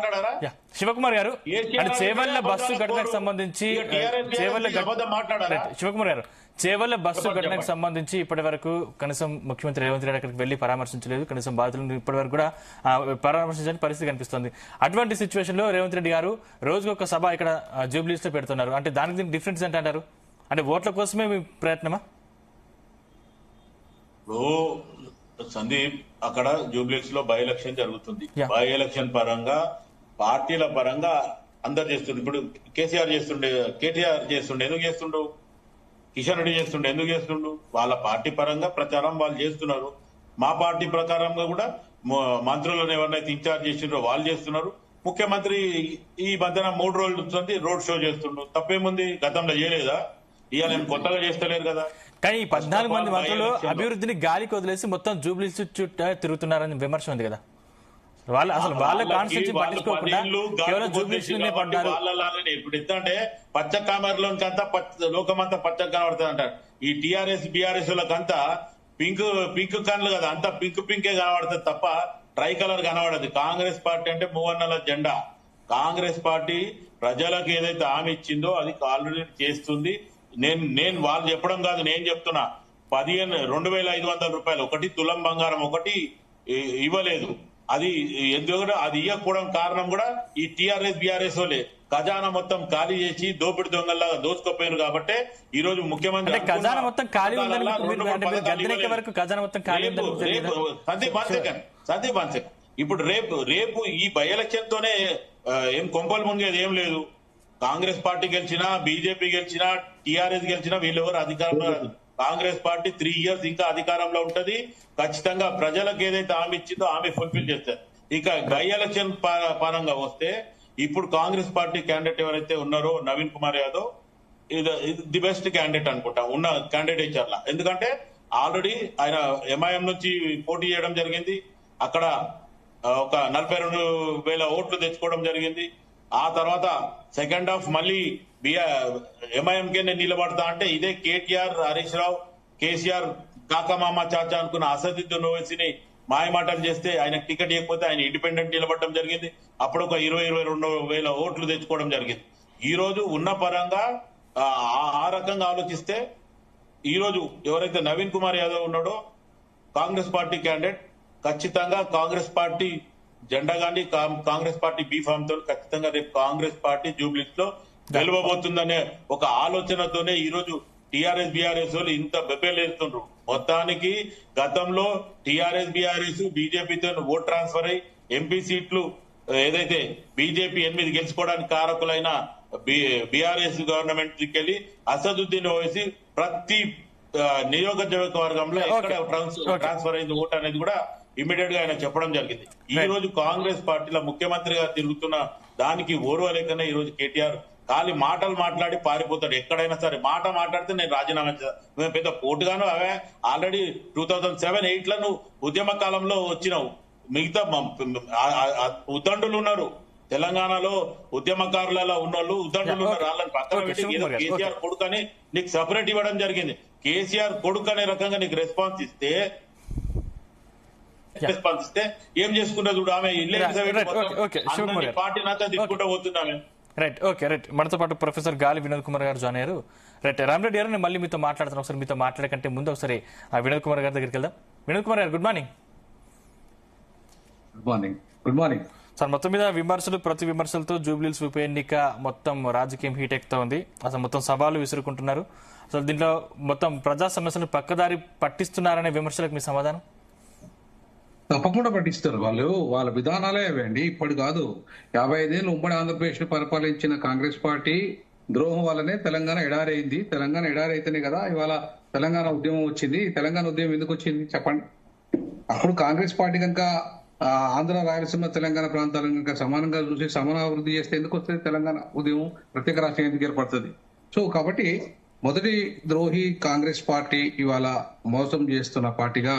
మాట్లాడారా? శివకుమార్ గారు, చేవెళ్ల బస్సు ఘటనకు సంబంధించి శివకుమార్ గారు, చేవెళ్ల బస్సు ఘటనకు సంబంధించి ఇప్పటి వరకు కనీసం ముఖ్యమంత్రి రేవంత్ రెడ్డి అక్కడికి వెళ్లి పరామర్శించలేదు. కనీసం బాధితులను ఇప్పటి వరకు కూడా పరామర్శించని పరిస్థితి కనిపిస్తుంది. అటువంటి సిచ్యువేషన్ లో రేవంత్ రెడ్డి గారు రోజుకొక సభ ఇక్కడ జూబ్లీస్ లో పెడుతున్నారు. అంటే దానికి డిఫరెన్స్ ఏంటి అంటారు? అంటే ఓట్ల కోసమే మీ ప్రయత్నమా? సందీప్, అక్కడ జూబ్లీస్ లో బై ఎలక్షన్ జరుగుతుంది. బై ఎలక్షన్ పరంగా పార్టీల పరంగా అందరు చేస్తుండే. ఇప్పుడు కేసీఆర్ చేస్తుండే, కేటీఆర్ చేస్తుండే, ఎందుకు చేస్తుండు? కిషన్ రెడ్డి చేస్తుండే, ఎందుకు చేస్తుండు? వాళ్ళ పార్టీ పరంగా ప్రచారం వాళ్ళు చేస్తున్నారు. మా పార్టీ ప్రకారంగా కూడా మంత్రులను ఎవరినైతే ఇన్ఛార్జ్ చేసిండ్రో వాళ్ళు చేస్తున్నారు. ముఖ్యమంత్రి ఈ మధ్యన 3 రోజులు రోడ్ షో చేస్తుండ్రు. తప్పేముంది? గతంలో చేయలేదా? ఇవాళ ఏం కొత్తగా చేస్తలేరు కదా. కానీ 14 మంది మంత్రులు అభివృద్ధిని గాలికి వదిలేసి మొత్తం జూబ్లీస్ చుట్టూ తిరుగుతున్నారని విమర్శ ఉంది కదా. వాళ్ళ కాన్స్టిట్యూన్సీ పట్టించుకోకుండా కేవలం జూబ్లీస్ పడ్డారు. ఇప్పుడు ఎత్తంటే పచ్చ కామర్లోకి అంతా లోకమంతా పచ్చగా కనబడుతుంది అంటారు. ఈ టీఆర్ఎస్ బీఆర్ఎస్ వాళ్ళకంతా పింక్ కన్లు కదా, అంతా పింకే కనబడుతుంది తప్ప ట్రై కలర్ కనబడదు. కాంగ్రెస్ పార్టీ అంటే మూవన్నెల జెండా. కాంగ్రెస్ పార్టీ ప్రజలకు ఏదైతే హామీ ఇచ్చిందో అది ఆల్రెడీ చేస్తుంది. నేను వాళ్ళు చెప్పడం కాదు, నేను చెప్తున్నా. 2,500 రూపాయలు ఒకటి, తులం బంగారం ఒకటి ఇవ్వలేదు. అది ఎందుకంటే అది ఇవ్వకపోవడం కారణం కూడా ఈ టీఆర్ఎస్ బీఆర్ఎస్ వాళ్ళే ఖజానా మొత్తం ఖాళీ చేసి దోపిడి దొంగల్లాగా దోచుకోపోయారు. కాబట్టి ఈ రోజు ముఖ్యమంత్రి ఖజానా మొత్తం ఖాళీ సందీప్ బాన్సేకర్ ఇప్పుడు రేపు ఈ బై ఎలక్షన్ తోనే ఏం కొంపలు మునిగేది ఏం లేదు. కాంగ్రెస్ పార్టీ గెలిచినా, బీజేపీ గెలిచినా, టీఆర్ఎస్ గెలిచినా వీళ్ళెవరు అధికారంలో రాదు. కాంగ్రెస్ పార్టీ 3 ఇయర్స్ ఇంకా అధికారంలో ఉంటది. ఖచ్చితంగా ప్రజలకు ఏదైతే హామీ ఇచ్చిందో హామీ ఫుల్ఫిల్ చేస్తారు. ఇక బై ఎలక్షన్ పరంగా వస్తే ఇప్పుడు కాంగ్రెస్ పార్టీ క్యాండిడేట్ ఎవరైతే ఉన్నారో Naveen Kumar Yadav the best candidate అనుకుంటా ఉన్న క్యాండిడేచర్లా. ఎందుకంటే ఆల్రెడీ ఆయన ఎంఐఎం నుంచి పోటీ చేయడం జరిగింది. అక్కడ ఒక 42,000 ఓట్లు తెచ్చుకోవడం జరిగింది. ఆ తర్వాత సెకండ్ హాఫ్ మళ్ళీ ఎంఐఎంకే నేను నిలబడతా అంటే ఇదే కేటీఆర్, హరీష్ రావు, కేసీఆర్ కాకమామ చాచా అనుకున్న అసదుద్దీన్ ఓవైసీని మాయమాటలు చేస్తే ఆయనకు టికెట్ ఇవ్వకపోతే ఆయన ఇండిపెండెంట్ నిలబడడం జరిగింది. అప్పుడు ఒక 22,000 ఓట్లు తెచ్చుకోవడం జరిగింది. ఈ రోజు ఉన్న పరంగా ఆ రకంగా ఆలోచిస్తే ఈ రోజు ఎవరైతే నవీన్ కుమార్ యాదవ్ ఉన్నాడో కాంగ్రెస్ పార్టీ క్యాండిడేట్, ఖచ్చితంగా కాంగ్రెస్ పార్టీ జెండా గాని కాంగ్రెస్ పార్టీ బీఫామ్ తో ఖచ్చితంగా రేపు కాంగ్రెస్ పార్టీ జూబ్లీస్ లో గెలవబోతుందనే ఒక ఆలోచనతోనే ఈ రోజు టీఆర్ఎస్ బీఆర్ఎస్ వాళ్ళు ఇంత బెబ్బేలేస్తున్నారు. మొత్తానికి గతంలో టీఆర్ఎస్ బీఆర్ఎస్ బీజేపీతో ఓట్ ట్రాన్స్ఫర్ అయ్యి ఎంపీ సీట్లు ఏదైతే బీజేపీ 8 గెలుచుకోవడానికి కారకులైన బీఆర్ఎస్ గవర్నమెంట్ దిక్కెళ్లి అసదుద్దీన్ ఓవైసీ ప్రతి నియోజకవర్గంలో ఎక్కడ ట్రాన్స్ఫర్ అయింది ఓట్ అనేది కూడా ఇమీడియట్ గా ఆయన చెప్పడం జరిగింది. ఈ రోజు కాంగ్రెస్ పార్టీలో ముఖ్యమంత్రిగా తిరుగుతున్న దానికి ఓర్వలేకనే ఈ రోజు కేటీఆర్ ఖాళీ మాటలు మాట్లాడి పారిపోతాడు. ఎక్కడైనా సరే మాట మాట్లాడితే నేను రాజీనామా చేస్తాను. మేము పెద్ద పోటుగాను అవే ఆల్రెడీ 2007-8 నువ్వు ఉద్యమ కాలంలో వచ్చినావు. మిగతా ఉద్దండులు ఉన్నారు తెలంగాణలో, ఉద్యమకారులలో ఉన్నోళ్ళు ఉద్దండులు ఉన్నారు. వాళ్ళని పక్కన పెట్టి కేసీఆర్ కొడుకు అని నీకు సపరేట్ ఇవ్వడం జరిగింది. కేసీఆర్ కొడుకు అనే రకంగా నీకు రెస్పాన్స్ ఇస్తే ఏం చేసుకుంటా చూడు. ఆమె పార్టీ నాతో తీసుకుంటూ పోతున్నామే. Right, okay, right. మనతో పాటు ప్రొఫెసర్ గాలి వినోద్ కుమార్ గారు జాయిన్ అయ్యారు. రైట్, రామరెడ్డి గారు నేను మళ్ళీ మీతో మాట్లాడుతాను. ఒకసారి మీతో మాట్లాడే కంటే ముందు ఒకసారి వినోద్ కుమార్ గారి దగ్గరికి వెళ్దాం. వినోద్ కుమార్ గారు, good morning. Good morning sir. మొత్తం మీద ప్రతి విమర్శలతో జూబ్లీస్ ఉప ఎన్నిక మొత్తం రాజకీయం హీట్ ఎక్కుతా ఉంది. అసలు మొత్తం సవాలు విసురుకుంటున్నారు. అసలు దీంట్లో మొత్తం ప్రజా సమస్యలు పక్కదారి పట్టిస్తున్నారనే విమర్శలకు మీ సమాధానం? తప్పకుండా పట్టిస్తారు. వాళ్ళ విధానాలే అవండి. ఇప్పుడు కాదు, 55 ఏళ్ళు ఉమ్మడి ఆంధ్రప్రదేశ్ ను పరిపాలించిన కాంగ్రెస్ పార్టీ ద్రోహం వల్లనే తెలంగాణ ఎడారైంది. తెలంగాణ ఎడారైతేనే కదా ఇవాళ తెలంగాణ ఉద్యమం వచ్చింది. తెలంగాణ ఉద్యమం ఎందుకు వచ్చింది చెప్పండి? అప్పుడు కాంగ్రెస్ పార్టీ కనుక ఆంధ్ర, రాయలసీమ, తెలంగాణ ప్రాంతాలను కనుక సమానంగా చూసి సమానాభివృద్ధి చేస్తే ఎందుకు వస్తుంది తెలంగాణ ఉద్యమం? ప్రత్యేక రాష్ట్రం ఎందుకు ఏర్పడుతుంది? సో కాబట్టి మొదటి ద్రోహి కాంగ్రెస్ పార్టీ ఇవాళ మోసం చేస్తున్న పార్టీగా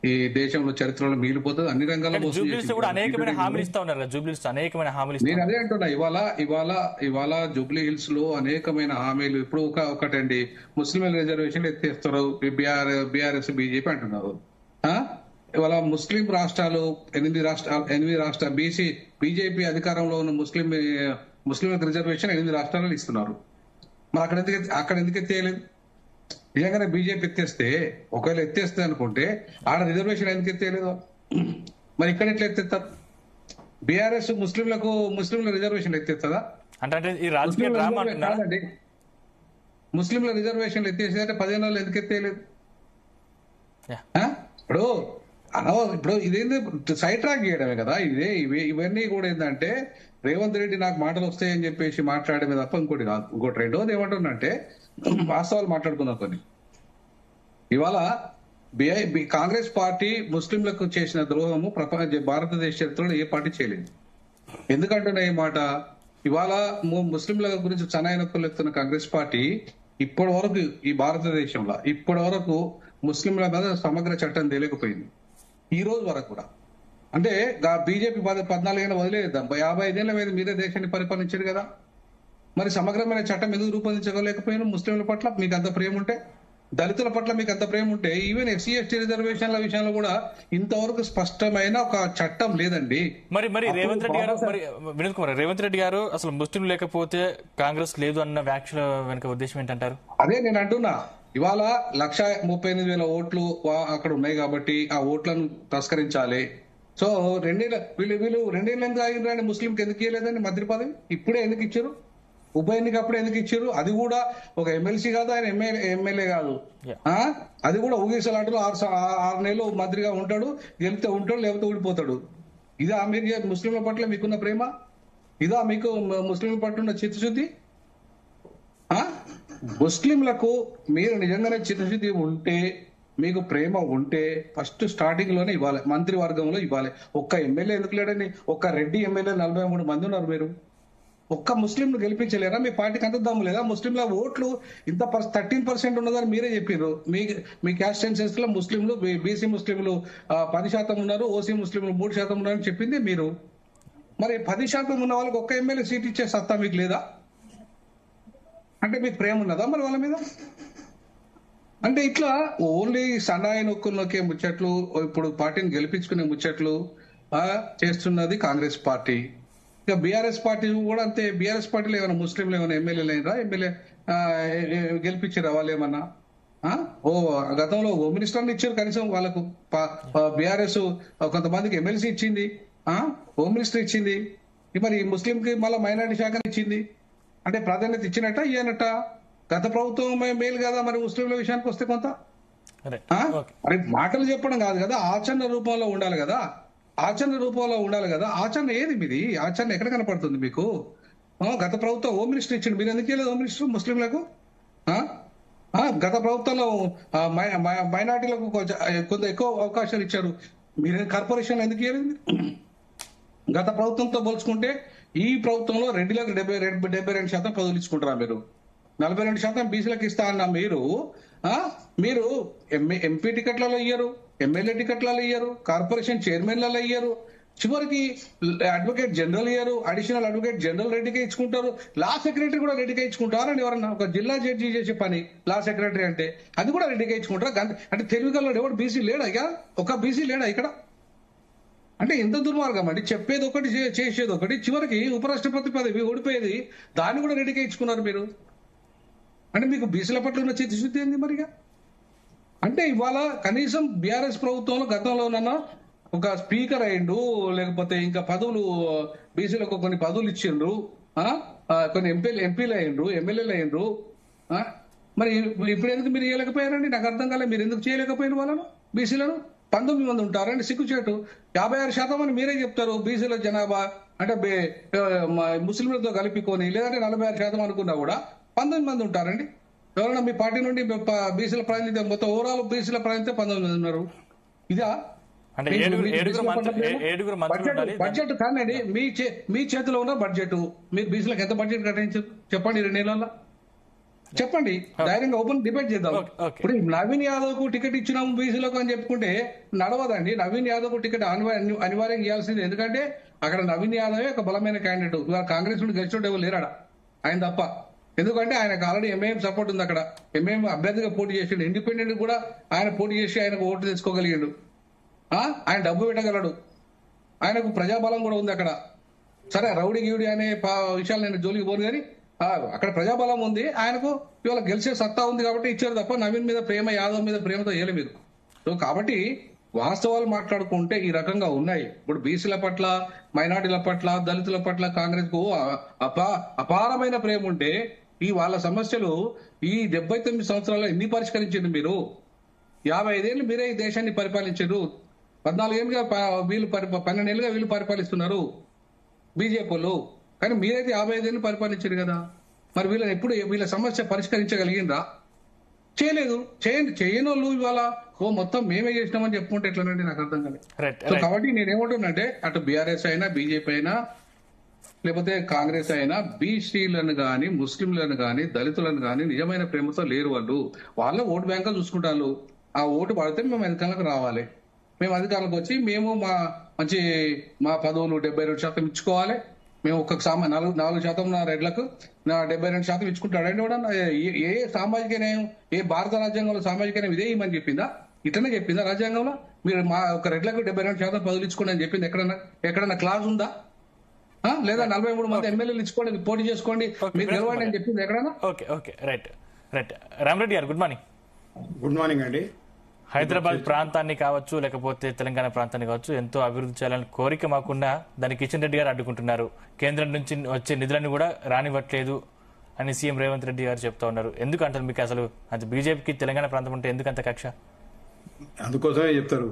ఈ దేశంలో చరిత్రలో మిగిలిపోతుంది. అన్ని రంగాల్లో నేను అదే అంటున్నా. ఇవాళ జూబ్లీ హిల్స్ లో అనేకమైన హామీలు. ఇప్పుడు ఒకటండి, ముస్లిం రిజర్వేషన్ ఎత్తేస్తారు బీఆర్ఎస్ బీజేపీ అంటున్నారు. ఇవాళ ముస్లిం రాష్ట్రాలు 8 రాష్ట్రాలు బీజేపీ అధికారంలో ఉన్న ముస్లింలకు రిజర్వేషన్ 8 రాష్ట్రాలు ఇస్తున్నారు. మరి అక్కడ ఎందుకు ఎత్తేయలేదు? నిజంగానే బీజేపీ ఎత్తేస్తే, ఒకవేళ ఎత్తేస్తే అనుకుంటే ఆడ రిజర్వేషన్ ఎందుకు ఎత్తేయలేదు? మరి ఇక్కడ ఎట్లా ఎత్తేస్తారు? బీఆర్ఎస్ ముస్లింల రిజర్వేషన్ ఎత్తేస్తుందా? అంటే ఈ రాజకీయ డ్రామా అంటున్నారా? కాదండి, ముస్లింల రిజర్వేషన్లు ఎత్తేసేదంటే 15 రోజులు ఎందుకు ఎత్తేయలేదు? ఇప్పుడు ఇదేంది సైడ్ ట్రాక్ చేయడమే కదా. ఇవన్నీ కూడా ఏంటంటే రేవంత్ రెడ్డి నాకు మాటలు వస్తాయని చెప్పేసి మాట్లాడమే తప్ప ఇంకోటి కాదు. ఇంకోటి రెండోది ఏమంటుందంటే వాస్తవాలు మాట్లాడుకున్నాం కొన్ని. ఇవాళ కాంగ్రెస్ పార్టీ ముస్లింలకు చేసిన ద్రోహము భారతదేశ చరిత్రలో ఏ పార్టీ చేయలేదు. ఎందుకంటున్నా ఈ మాట? ఇవాళ ముస్లింల గురించి చనాయనొప్పులు ఎత్తున్న కాంగ్రెస్ పార్టీ ఇప్పటి వరకు ఈ భారతదేశంలో ముస్లింల మీద సమగ్ర చట్టం తెలియకపోయింది ఈ రోజు వరకు కూడా. అంటే బీజేపీ 14 ఏళ్ళ వదిలేద్దాం, 55 ఏళ్ల మీద మీరే దేశాన్ని పరిపాలించారు కదా. మరి సమగ్రమైన చట్టం ఎందుకు రూపొందించలేకపోయినా? ముస్లింల పట్ల మీకు అంత ప్రేమ ఉంటే, దళితుల పట్ల మీకు అంత ప్రేమ ఉంటే, ఈవెన్ ఎస్సీ ఎస్టీ రిజర్వేషన్ల విషయంలో కూడా ఇంతవరకు స్పష్టమైన ఒక చట్టం లేదండి. మరి రేవంత్ రెడ్డి గారు, వినోద్ కుమార్, రేవంత్ రెడ్డి గారు అసలు ముస్లిం లేకపోతే కాంగ్రెస్ లేదు అన్న వ్యాఖ్యల వెనుక ఉద్దేశం ఏంటంటారు? అదే నేను అంటున్నా. ఇవాళ 1,38,000 ఓట్లు అక్కడ ఉన్నాయి కాబట్టి ఆ ఓట్లను తస్కరించాలి. సో వీళ్ళు 2 ఏళ్ళు ఎందుకు ఆగిరండి? ముస్లింకి ఎందుకు ఇవ్వలేదండి మంత్రి పదవి? ఇప్పుడే ఎందుకు ఇచ్చారు? ఉప ఎన్నిక అప్పుడు ఎందుకు ఇచ్చారు? అది కూడా ఒక ఎమ్మెల్సీ కాదు, ఆయన ఎమ్మెల్యే కాదు. అది కూడా ఊగిసలాటలో 6 నెలలు మంత్రిగా ఉంటాడు, గెలిపితే ఉంటాడు, లేకపోతే ఊడిపోతాడు. ఇదా మీరు ముస్లింల పట్ల మీకున్న ప్రేమ? ఇదా మీకు ముస్లింల పట్ల ఉన్న చిత్తశుద్ధి? ముస్లింలకు మీరు నిజంగానే చిత్తశుద్ధి ఉంటే, మీకు ప్రేమ ఉంటే ఫస్ట్ స్టార్టింగ్ లోనే ఇవ్వాలి, మంత్రివర్గంలో ఇవ్వాలి. ఒక్క ఎమ్మెల్యే ఎందుకు లేడని? ఒక్క రెడ్డి ఎమ్మెల్యే 43 మంది ఉన్నారు. మీరు ఒక్క ముస్లింలు గెలిపించలేరా? మీ పార్టీకి అంత దమ్ము లేదా? ముస్లింల ఓట్లు ఇంత 13% ఉన్నదని మీరే చెప్పారు. మీ క్యాస్ట్ సెన్సెస్ లో ముస్లింలు, బీసీ ముస్లింలు 10% ఉన్నారు, ఓసీ ముస్లింలు 3% ఉన్నారని చెప్పింది మీరు. మరి 10% ఉన్న వాళ్ళకి ఒక్క ఎమ్మెల్యే సీట్ ఇచ్చే సత్తా మీకు లేదా? అంటే మీకు ప్రేమ ఉన్నదా మరి వాళ్ళ మీద? అంటే ఇట్లా ఓన్లీ సన్నాయి నొక్కే ముచ్చట్లు, ఇప్పుడు పార్టీని గెలిపించుకునే ముచ్చట్లు చేస్తున్నది కాంగ్రెస్ పార్టీ. ఇక బీఆర్ఎస్ పార్టీ కూడా అంతే. బీఆర్ఎస్ పార్టీలో ఏమైనా ముస్లింలు ఏమైనా ఎమ్మెల్యేలు అయినరా? ఎమ్మెల్యే గెలిపించారా వాళ్ళు ఏమన్నా? గతంలో హోమ్ మినిస్టర్ని ఇచ్చారు, కనీసం వాళ్ళకు బీఆర్ఎస్ కొంతమందికి ఎమ్మెల్సీ ఇచ్చింది, హోమ్ మినిస్టర్ ఇచ్చింది. మరి ముస్లింకి మళ్ళీ మైనారిటీ శాఖను ఇచ్చింది. అంటే ప్రాధాన్యత ఇచ్చినట్ట ఇయ్యనట్ట? గత ప్రభుత్వం మేలు కదా మరి ముస్లింల విషయానికి వస్తే కొంత. మరి మాటలు చెప్పడం కాదు కదా, ఆచరణ రూపంలో ఉండాలి కదా. ఆచరణ ఏది మీది? ఆచరణ ఎక్కడ కనపడుతుంది మీకు? గత ప్రభుత్వం హోమ్ మినిస్టర్ ఇచ్చింది, మీరు ఎందుకు వెళ్ళలేదు హోమ్ మినిస్టర్ ముస్లింలకు? గత ప్రభుత్వంలో మైనార్టీలకు కొంత ఎక్కువ అవకాశాలు ఇచ్చారు, మీరు కార్పొరేషన్ ఎందుకు ఇవ్వలేదు? గత ప్రభుత్వంతో పోల్చుకుంటే ఈ ప్రభుత్వంలో రెడ్డిలకు 72% పదవులు ఇచ్చుకుంటారా మీరు? 42% బీసీలకు ఇస్తా అన్న మీరు ఎంపీ టికెట్లలో ఇయ్యరు, ఎమ్మెల్యే టికెట్లలో ఇయ్యరు, కార్పొరేషన్ చైర్మన్లలో ఇయ్యరు, చివరికి అడ్వకేట్ జనరల్ ఇయ్యరు, అడిషనల్ అడ్వకేట్ జనరల్ రెడ్డికే ఇచ్చుకుంటారు, లా సెక్రటరీ కూడా రెడ్డికే ఇచ్చుకుంటారని ఎవరన్నా? ఒక జిల్లా జడ్జి చేసే పని లా సెక్రటరీ అంటే, అది కూడా రెడ్డికే ఇచ్చుకుంటారా? అంటే తెలుగులో ఎవడు బీసీ లేడా? ఇక ఒక బీసీ లేడా ఇక్కడ? అంటే ఎంత దుర్మార్గం అండి. చెప్పేది ఒకటి, చేసేది ఒకటి, చివరికి ఉపరాష్ట్రపతి పదవి ఓడిపోయేది దాన్ని కూడా రెడ్డిగా ఇచ్చుకున్నారు మీరు. అంటే మీకు బీసీల పట్ల ఉన్న చిత్తశుద్ధి ఏంది మరిగా? అంటే ఇవాళ కనీసం బీఆర్ఎస్ ప్రభుత్వంలో గతంలోనన్నా ఒక స్పీకర్ అయ్యిండు, లేకపోతే ఇంకా పదవులు బీసీలకు కొన్ని పదవులు ఇచ్చిండ్రు, కొన్ని ఎంపీలు అయ్యిండ్రు, ఎమ్మెల్యేలు అయ్యిండ్రు. మరి ఇప్పుడు ఎందుకు మీరు చేయలేకపోయారండి? నాకు అర్థం కాలేదు. మీరు ఎందుకు చేయలేకపోయిన వాళ్ళను బీసీలను? 19 మంది ఉంటారండి, సిగ్గుచేటు. 56% అని మీరే చెప్తారు బీసీల జనాభా. అంటే ముస్లింలతో కలిపికొని, లేదంటే 46% అనుకున్నా కూడా 19 మంది ఉంటారండి. ఎవరైనా మీ పార్టీ నుండి బీసీల ప్రాతినిధ్యం, మొత్తం ఓవరాల్ బీసీల ప్రాతినిధ్యం 19 మంది ఉన్నారు. ఇదా బడ్జెట్? కాదండి, మీ చేతిలో ఉన్న బడ్జెట్, మీరు బీసీలకు ఎంత బడ్జెట్ కేటాయించారు చెప్పండి 2 నెలల్లో? చెప్పండి, ధైర్యంగా ఓపెన్ డిబేట్ చేద్దాం. ఇప్పుడు నవీన్ యాదవ్ కు టికెట్ ఇచ్చినాము బీసీలకు అని చెప్పుకుంటే నడవదండి. నవీన్ యాదవ్ కు టికెట్ అనివార్యంగా ఇవ్వాల్సింది. ఎందుకంటే అక్కడ నవీన్ యాదవ్ ఒక బలమైన క్యాండిడేట్. ఇవాళ కాంగ్రెస్ నుండి గెలిచిన ఎవరు లేరాడ, ఆయన తప్ప. ఎందుకంటే ఆయనకు ఆల్రెడీ ఎంఐఎం సపోర్ట్ ఉంది. అక్కడ ఎంఐఎం అభ్యర్థిగా పోటీ చేసిండు, ఇండిపెండెంట్ కూడా ఆయన పోటీ చేసి ఆయనకు ఓటు తెచ్చుకోగలిగాడు. ఆయన డబ్బు పెట్టగలడు, ఆయనకు ప్రజాబలం కూడా ఉంది అక్కడ. సరే రౌడీ గీవుడి అనే విషయాలు నేను జోలికి పోను కానీ అక్కడ ప్రజాబలం ఉంది, ఆయనకు ఇవాళ గెలిచే సత్తా ఉంది కాబట్టి ఇచ్చారు తప్ప నవీన్ మీద ప్రేమ, యాదవ్ మీద ప్రేమతో వేయలే మీరు. సో కాబట్టి వాస్తవాలు మాట్లాడుకుంటే ఈ రకంగా ఉన్నాయి. ఇప్పుడు బీసీల పట్ల, మైనార్టీల పట్ల, దళితుల పట్ల కాంగ్రెస్ కు అపారమైన ప్రేమ ఉంటే ఈ వాళ్ళ సమస్యలు ఈ 79 సంవత్సరాల్లో ఎన్ని పరిష్కరించింది మీరు? 55 ఏళ్ళు మీరే ఈ దేశాన్ని పరిపాలించారు. 14 ఏళ్ళుగా వీళ్ళు 12 ఏళ్ళుగా వీళ్ళు పరిపాలిస్తున్నారు బీజేపీలు. కానీ మీరైతే 55 ఏళ్ళు పరిపాలించారు కదా. మరి వీళ్ళని ఎప్పుడు వీళ్ళ సమస్య పరిష్కరించగలిగిందా? చేయలేదు. చేయని వాళ్ళు ఇవాళ మొత్తం మేమే చేసినామని చెప్పుకుంటే ఎట్లనండి, నాకు అర్థం కాలేదు. సో కాబట్టి నేనేమంటున్నానంటే అటు బీఆర్ఎస్ అయినా, బీజేపీ అయినా, లేకపోతే కాంగ్రెస్ అయినా బీసీలను గాని, ముస్లింలను గాని, దళితులను గాని నిజమైన ప్రేమతో లేరు. వాళ్ళ ఓటు బ్యాంక్ చూసుకుంటారు. ఆ ఓటు పడితే మేము అధికారంలోకి రావాలి, మేము అధికారంలోకి వచ్చి మేము మా పదవులు 72% ఇచ్చుకోవాలి. మేము ఒక్కొక్క 4% నా రెడ్లకు 72% ఇచ్చుకుంటాడండి. కూడా ఏ సామాజిక న్యాయం, ఏ భారత రాజ్యాంగంలో సామాజిక న్యాయం ఇదే ఇమని చెప్పిందా? ఇట్లనే చెప్పిందా రాజ్యాంగంలో? మీరు మా ఒక రెడ్లకు 72% పదవులు ఇచ్చుకోండి అని చెప్పింది ఎక్కడన్నా క్లాజ్ ఉందా? లేదా 43 మంది ఎమ్మెల్యేలు ఇచ్చుకోండి, పోటీ చేసుకోండి, మీరు గెలవండి అని చెప్పింది ఎక్కడన్నా? Okay right. రామరెడ్డి గారు గుడ్ మార్నింగ్. గుడ్ మార్నింగ్ అండి. హైదరాబాద్ ప్రాంతాన్ని కావచ్చు, లేకపోతే తెలంగాణ ప్రాంతాన్ని కావచ్చు, ఎంతో అభివృద్ధి చేయాలని కోరిక మాకున్నా దాన్ని కిషన్ రెడ్డి గారు అడ్డుకుంటున్నారు. కేంద్రం నుంచి వచ్చే నిధులను కూడా రానివ్వట్లేదు అని సీఎం రేవంత్ రెడ్డి గారు చెప్తా ఉన్నారు. ఎందుకు అంటారు? మీకు అసలు అది బీజేపీకి తెలంగాణ ప్రాంతం ఉంటే ఎందుకంత కక్ష? అందుకోసమే చెప్తారు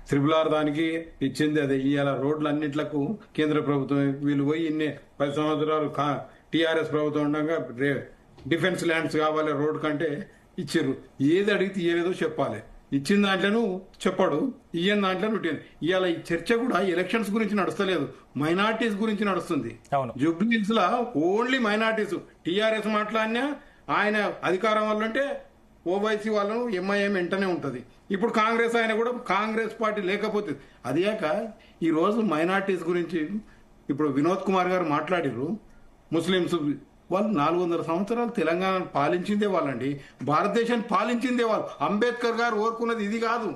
త్రిపుల్ ఆర్ దానికి ఇచ్చింది అదే. ఇవాళ రోడ్లు అన్నింటిలకు కేంద్ర ప్రభుత్వం వీళ్ళు పోయి 10 సంవత్సరాలు టీఆర్ఎస్ ప్రభుత్వం ఉండగా డిఫెన్స్ ల్యాండ్స్ కావాలి రోడ్ కంటే ఇచ్చిర్రు. ఏది అడిగితే ఏదో చెప్పాలి. ఇచ్చిన దాంట్లోనూ చెప్పాడు, ఇయ్యని దాంట్లో ఉంటుంది. ఇవాళ ఈ చర్చ కూడా ఎలక్షన్స్ గురించి నడుస్తలేదు, మైనార్టీస్ గురించి నడుస్తుంది. జూబ్లీహిల్స్ లా ఓన్లీ మైనార్టీస్. టీఆర్ఎస్ మాట్లాడినా ఆయన అధికారం వల్ల అంటే ఓవైసీ వాళ్ళను ఎంఐఎం వెంటనే ఉంటుంది. ఇప్పుడు కాంగ్రెస్ ఆయన కూడా కాంగ్రెస్ పార్టీ లేకపోతే అదియాక ఈ రోజు మైనార్టీస్ గురించి ఇప్పుడు వినోద్ కుమార్ గారు మాట్లాడిర్రు. ముస్లింస్ వాళ్ళు 400 సంవత్సరాలు తెలంగాణను పాలించిందే వాళ్ళండి, భారతదేశాన్ని పాలించిందే వాళ్ళు. అంబేద్కర్ గారు కోరుకున్నది ఇది కాదు.